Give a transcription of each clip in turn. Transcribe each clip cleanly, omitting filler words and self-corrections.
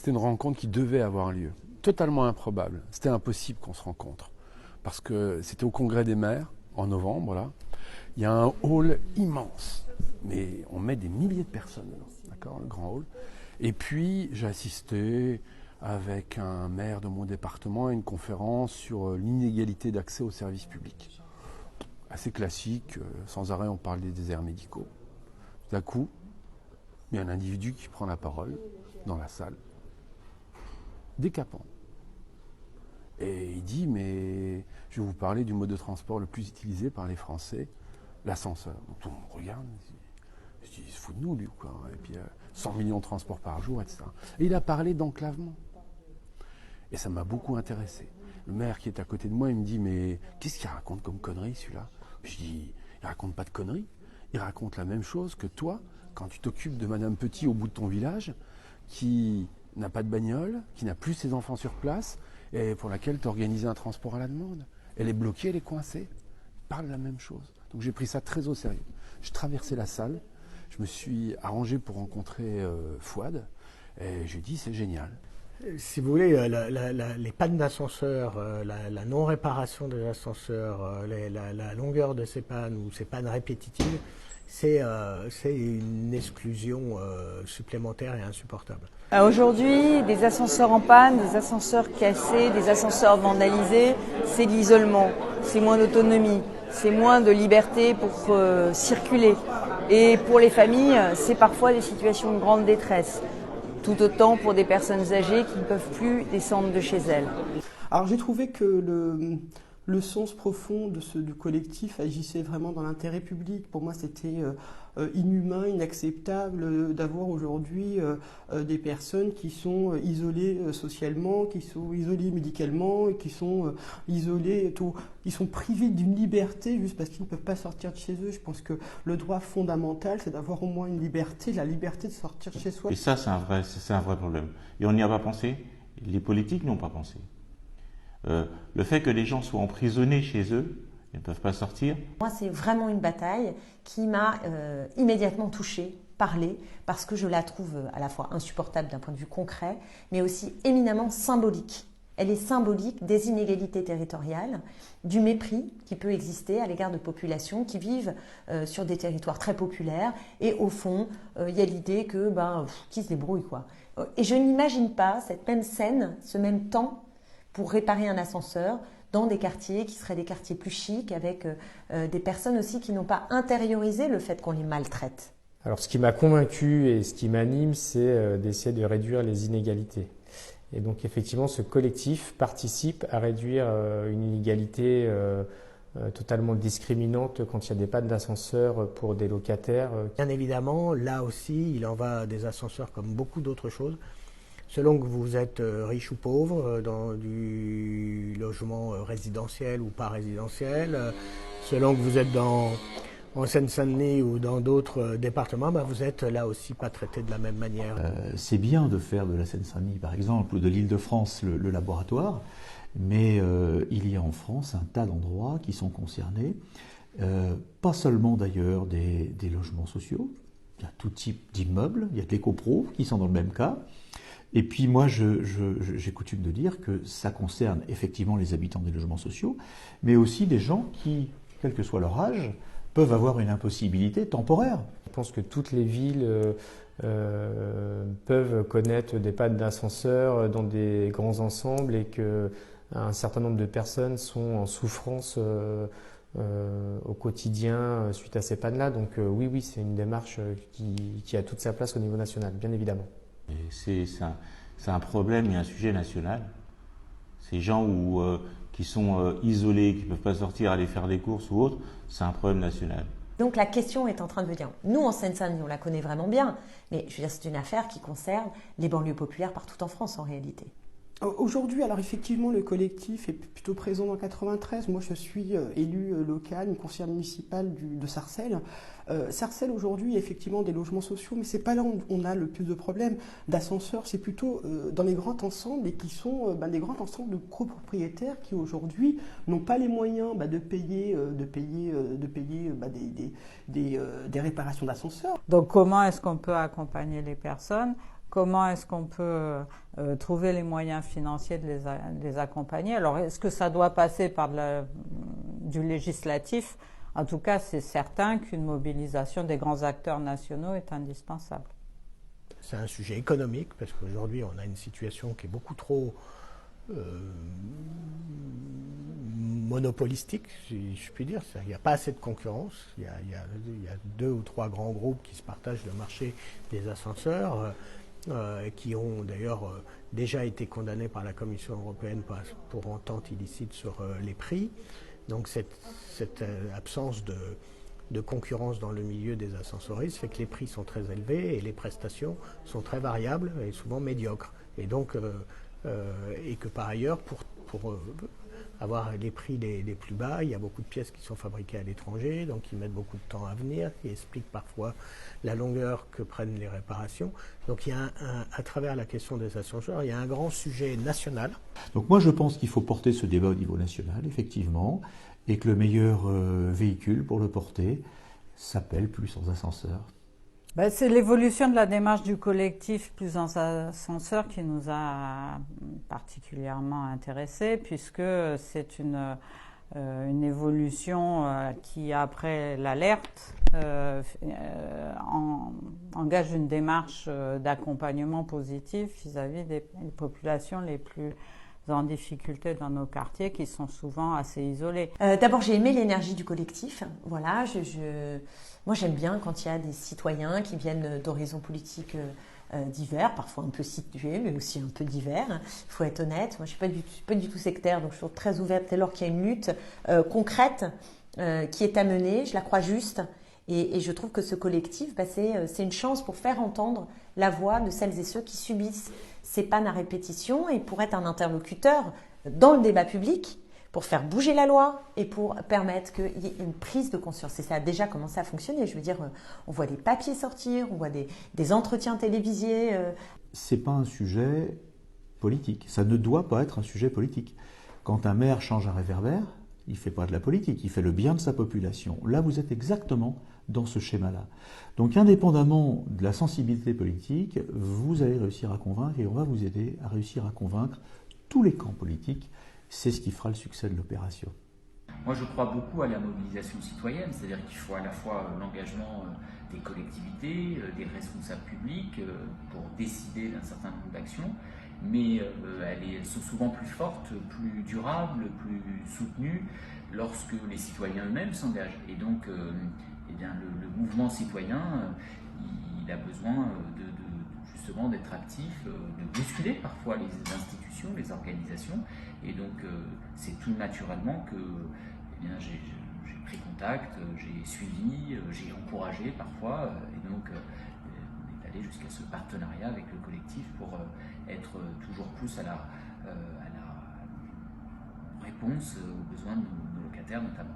C'était une rencontre qui devait avoir lieu. Totalement improbable. C'était impossible qu'on se rencontre. Parce que c'était au Congrès des maires, en novembre, là. Il y a un hall immense. Mais on met des milliers de personnes dedans, d'accord, le grand hall. Et puis, j'ai assisté avec un maire de mon département à une conférence sur l'inégalité d'accès aux services publics. Assez classique, sans arrêt on parle des déserts médicaux. D'un coup, il y a un individu qui prend la parole dans la salle, décapant. Et il dit, mais je vais vous parler du mode de transport le plus utilisé par les Français, l'ascenseur. Donc tout le monde regarde, je dis, il se fout de nous, lui, quoi. Et puis 100 millions de transports par jour, etc. Et il a parlé d'enclavement. Et ça m'a beaucoup intéressé. Le maire qui est à côté de moi, il me dit, mais qu'est-ce qu'il raconte comme connerie, celui-là? Je dis, il raconte pas de conneries. Il raconte la même chose que toi, quand tu t'occupes de Madame Petit au bout de ton village, qui n'a pas de bagnole, qui n'a plus ses enfants sur place, et pour laquelle tu as organisé un transport à la demande. Elle est bloquée, elle est coincée. Il parle de la même chose. Donc j'ai pris ça très au sérieux. Je traversais la salle, je me suis arrangé pour rencontrer Fouad, et j'ai dit, c'est génial. Si vous voulez, les pannes d'ascenseur, la non-réparation des ascenseurs, la longueur de ces pannes ou ces pannes répétitives, c'est une exclusion supplémentaire et insupportable. Aujourd'hui, des ascenseurs en panne, des ascenseurs cassés, des ascenseurs vandalisés, c'est de l'isolement, c'est moins d'autonomie, c'est moins de liberté pour circuler. Et pour les familles, c'est parfois des situations de grande détresse. Tout autant pour des personnes âgées qui ne peuvent plus descendre de chez elles. Alors j'ai trouvé que le sens profond du collectif agissait vraiment dans l'intérêt public. Pour moi, c'était inhumain, inacceptable d'avoir aujourd'hui des personnes qui sont isolées socialement, qui sont isolées médicalement, et qui sont isolées, qui sont privées d'une liberté juste parce qu'ils ne peuvent pas sortir de chez eux. Je pense que le droit fondamental, c'est d'avoir au moins une liberté, la liberté de sortir de chez soi. Et ça, c'est un vrai problème. Et on n'y a pas pensé. Les politiques n'ont pas pensé. Le fait que les gens soient emprisonnés chez eux, ils ne peuvent pas sortir. Moi, c'est vraiment une bataille qui m'a immédiatement touchée, parlée, parce que je la trouve à la fois insupportable d'un point de vue concret, mais aussi éminemment symbolique. Elle est symbolique des inégalités territoriales, du mépris qui peut exister à l'égard de populations qui vivent sur des territoires très populaires. Et au fond, il y a l'idée que, qui se débrouille, quoi. Et je n'imagine pas cette même scène, ce même temps, pour réparer un ascenseur dans des quartiers qui seraient des quartiers plus chics, avec des personnes aussi qui n'ont pas intériorisé le fait qu'on les maltraite. Alors ce qui m'a convaincu et ce qui m'anime, c'est d'essayer de réduire les inégalités. Et donc effectivement, ce collectif participe à réduire une inégalité totalement discriminante quand il y a des pannes d'ascenseur pour des locataires. Bien évidemment, là aussi, il en va des ascenseurs comme beaucoup d'autres choses. Selon que vous êtes riche ou pauvre, dans du logement résidentiel ou pas résidentiel, selon que vous êtes en Seine-Saint-Denis ou dans d'autres départements, vous êtes là aussi pas traité de la même manière. C'est bien de faire de la Seine-Saint-Denis, par exemple, ou de l'Île-de-France le laboratoire, mais il y a en France un tas d'endroits qui sont concernés, pas seulement d'ailleurs des logements sociaux, il y a tout type d'immeubles, il y a des copros qui sont dans le même cas. Et puis moi, j'ai coutume de dire que ça concerne effectivement les habitants des logements sociaux, mais aussi des gens qui, quel que soit leur âge, peuvent avoir une impossibilité temporaire. Je pense que toutes les villes peuvent connaître des pannes d'ascenseur dans des grands ensembles et qu'un certain nombre de personnes sont en souffrance au quotidien suite à ces pannes-là. Donc oui, c'est une démarche qui a toute sa place au niveau national, bien évidemment. C'est un problème et un sujet national. Ces gens qui sont isolés, qui ne peuvent pas sortir, aller faire des courses ou autre, c'est un problème national. Donc la question est en train de venir. Nous, en Seine-Saint-Denis, on la connaît vraiment bien, mais je veux dire, c'est une affaire qui concerne les banlieues populaires partout en France en réalité. Aujourd'hui, alors effectivement, le collectif est plutôt présent dans 93. Moi, je suis élu local, une conseillère municipale de Sarcelles. Sarcelles, aujourd'hui, effectivement, des logements sociaux, mais c'est pas là où on a le plus de problèmes d'ascenseurs. C'est plutôt dans les grands ensembles et qui sont des grands ensembles de copropriétaires qui, aujourd'hui, n'ont pas les moyens de payer des réparations d'ascenseurs. Donc, comment est-ce qu'on peut accompagner les personnes ? comment est-ce qu'on peut trouver les moyens financiers de les accompagner. Alors, est-ce que ça doit passer par du législatif? En tout cas, c'est certain qu'une mobilisation des grands acteurs nationaux est indispensable. C'est un sujet économique, parce qu'aujourd'hui, on a une situation qui est beaucoup trop monopolistique, si je puis dire. Il n'y a pas assez de concurrence. Il y a 2 ou 3 grands groupes qui se partagent le marché des ascenseurs, qui ont d'ailleurs déjà été condamnés par la Commission européenne pour entente illicite sur les prix. Donc cette absence de concurrence dans le milieu des ascensoristes fait que les prix sont très élevés et les prestations sont très variables et souvent médiocres. Et donc, et que par ailleurs, pour avoir les prix les plus bas, il y a beaucoup de pièces qui sont fabriquées à l'étranger, donc qui mettent beaucoup de temps à venir, qui expliquent parfois la longueur que prennent les réparations. Donc il y a à travers la question des ascenseurs, il y a un grand sujet national. Donc moi je pense qu'il faut porter ce débat au niveau national, effectivement, et que le meilleur véhicule pour le porter s'appelle Plus sans ascenseur. C'est l'évolution de la démarche du collectif Plus sans ascenseur qui nous a particulièrement intéressés, puisque c'est une évolution qui, après l'alerte, engage une démarche d'accompagnement positif vis-à-vis des populations les plus en difficulté dans nos quartiers, qui sont souvent assez isolés. D'abord, j'ai aimé l'énergie du collectif. Voilà, moi, j'aime bien quand il y a des citoyens qui viennent d'horizons politiques divers, parfois un peu situés, mais aussi un peu divers. Il faut être honnête. Moi, je ne suis pas du tout sectaire, donc je suis très ouverte dès lors qu'il y a une lutte concrète qui est à mener. Je la crois juste. Et je trouve que ce collectif, c'est une chance pour faire entendre la voix de celles et ceux qui subissent ces pannes à répétition et pour être un interlocuteur dans le débat public, pour faire bouger la loi et pour permettre qu'il y ait une prise de conscience. Et ça a déjà commencé à fonctionner. Je veux dire, on voit des papiers sortir, on voit des entretiens télévisés. C'est pas un sujet politique. Ça ne doit pas être un sujet politique. Quand un maire change un réverbère, il ne fait pas de la politique, il fait le bien de sa population. Là, vous êtes exactement dans ce schéma-là. Donc, indépendamment de la sensibilité politique, vous allez réussir à convaincre et on va vous aider à réussir à convaincre tous les camps politiques. C'est ce qui fera le succès de l'opération. Moi, je crois beaucoup à la mobilisation citoyenne, c'est-à-dire qu'il faut à la fois l'engagement des collectivités, des responsables publics pour décider d'un certain nombre d'actions, mais elles sont souvent plus fortes, plus durables, plus soutenues lorsque les citoyens eux-mêmes s'engagent. Et donc, le mouvement citoyen, il a besoin justement d'être actif, de bousculer parfois les institutions, les organisations. Et donc, c'est tout naturellement que j'ai pris contact, j'ai suivi, j'ai encouragé parfois. Et donc, on est allé jusqu'à ce partenariat avec le collectif pour être toujours plus à la réponse aux besoins de nos locataires notamment.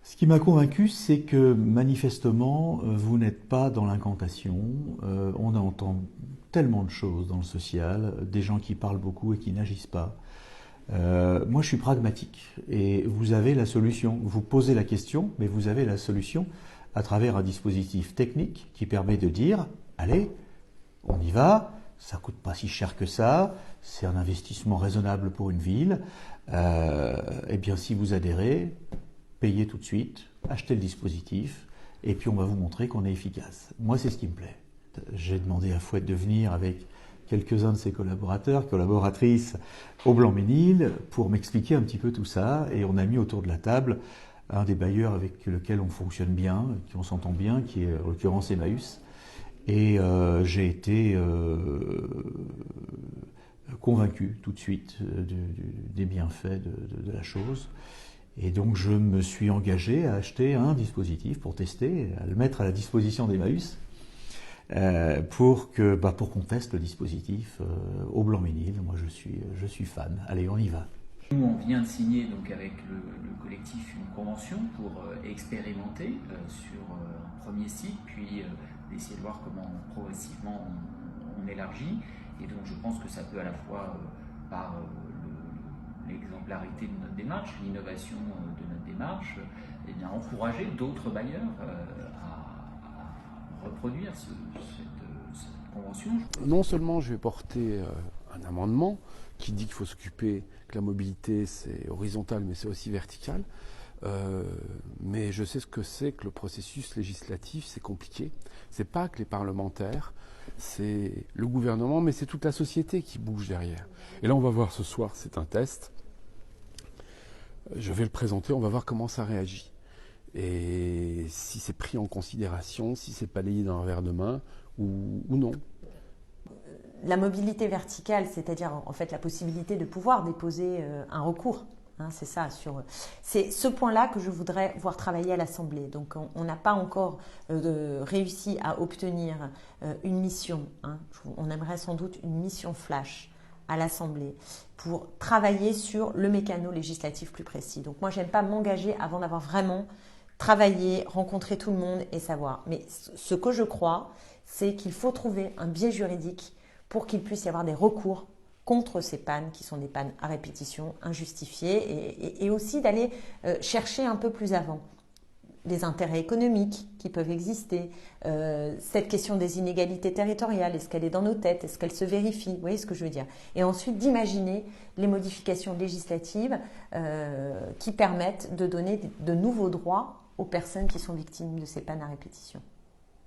Ce qui m'a convaincu, c'est que manifestement, vous n'êtes pas dans l'incantation. On entend tellement de choses dans le social, des gens qui parlent beaucoup et qui n'agissent pas. Moi, je suis pragmatique et vous avez la solution. Vous posez la question, mais vous avez la solution à travers un dispositif technique qui permet de dire « Allez, on y va, ça ne coûte pas si cher que ça, c'est un investissement raisonnable pour une ville. Eh bien, si vous adhérez, payez tout de suite, achetez le dispositif et puis on va vous montrer qu'on est efficace. » Moi, c'est ce qui me plaît. J'ai demandé à Fouette de venir avec quelques-uns de ses collaboratrices au Blanc-Ménil pour m'expliquer un petit peu tout ça. Et on a mis autour de la table un des bailleurs avec lequel on fonctionne bien, qui on s'entend bien, qui est en l'occurrence Emmaüs. Et j'ai été convaincu tout de suite des bienfaits de la chose. Et donc je me suis engagé à acheter un dispositif pour tester, à le mettre à la disposition d'Emmaüs. Pour qu'on teste le dispositif au Blanc-Ménil. Moi, je suis fan. Allez, on y va. Nous, on vient de signer donc avec le collectif une convention pour expérimenter sur un premier site, puis d'essayer de voir comment progressivement on élargit. Et donc, je pense que ça peut à la fois par l'exemplarité de notre démarche, l'innovation de notre démarche, encourager d'autres bailleurs à reproduire cette convention. Non seulement je vais porter un amendement qui dit qu'il faut s'occuper que la mobilité c'est horizontal mais c'est aussi vertical, mais je sais ce que c'est que le processus législatif, c'est compliqué. C'est pas que les parlementaires, c'est le gouvernement, mais c'est toute la société qui bouge derrière. Et là on va voir ce soir, c'est un test. Je vais le présenter, on va voir comment ça réagit. Et si c'est pris en considération, si c'est balayé d'un revers de main ou non. La mobilité verticale, c'est-à-dire en fait la possibilité de pouvoir déposer un recours. C'est ça. C'est ce point-là que je voudrais voir travailler à l'Assemblée. Donc on n'a pas encore réussi à obtenir une mission. On aimerait sans doute une mission flash à l'Assemblée pour travailler sur le mécano législatif plus précis. Donc moi, j'aime pas m'engager avant d'avoir vraiment travaillé, rencontré tout le monde et savoir. Mais ce que je crois, c'est qu'il faut trouver un biais juridique pour qu'il puisse y avoir des recours contre ces pannes qui sont des pannes à répétition, injustifiées, et aussi d'aller chercher un peu plus avant les intérêts économiques qui peuvent exister, cette question des inégalités territoriales, est-ce qu'elle est dans nos têtes, est-ce qu'elle se vérifie, vous voyez ce que je veux dire? Et ensuite d'imaginer les modifications législatives qui permettent de donner de nouveaux droits aux personnes qui sont victimes de ces pannes à répétition.